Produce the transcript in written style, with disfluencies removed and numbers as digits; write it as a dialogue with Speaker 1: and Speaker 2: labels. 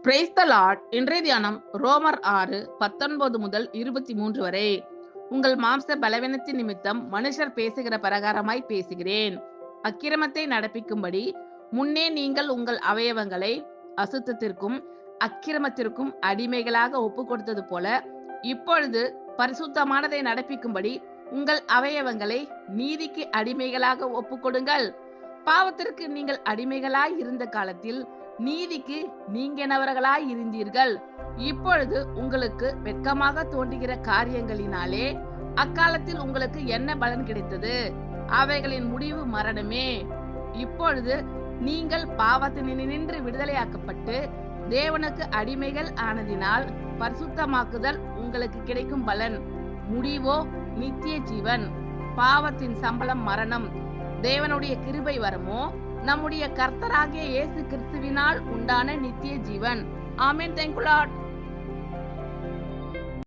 Speaker 1: Praise the Lord. இன்றைய தியானம் ரோமர் 6:19 முதல் 23 வரை. உங்கள் மாம்ச பலவீனத்தின் நிமித்தம் மனுஷர் பேசுகிற பிரகாரமாய் பேசுகிறேன். அக்கிரமத்தை நடப்பிக்கும்படி முன்னே நீங்கள் உங்கள் அவயவங்களை அசுத்தத்திற்கும் அக்கிரமத்திற்கும் அடிமைகளாக ஒப்பு கொடுத்தது போல இப்பொழுது பரிசுத்தமானதை நடப்பிக்கும்படி உங்கள் அவயவங்களை நீதிக்கு அடிமைகளாக ஒப்பு கொடுங்கள். பாவத்திற்கு நீங்கள் அடிமைகளாய் இருந்த காலத்தில் நீதிக்கு நீங்கினவர்களாய் இருந்தீர்கள். இப்பொழுது உங்களுக்கு வெட்கமாக தோன்றுகிற காரியங்களினாலே அக்காலத்தில் உங்களுக்கு என்ன பலன் கிடைத்தது? அவைகளின் முடிவு மரணமே. இப்பொழுது நீங்கள் பாவத்தினின்று விடுதலையாக்கப்பட்டு தேவனுக்கு அடிமைகள் ஆனதினால் பரிசுத்தமாக்குதல் உங்களுக்கு கிடைக்கும் பலன். முடிவோ நித்திய ஜீவன். பாவத்தின் சம்பளம் மரணம். தேவனுடைய கிருபை வரமோ நம்முடைய கர்த்தராகிய இயேசு கிறிஸ்துவினால் உண்டான நித்திய ஜீவன். ஆமென். Thank you Lord.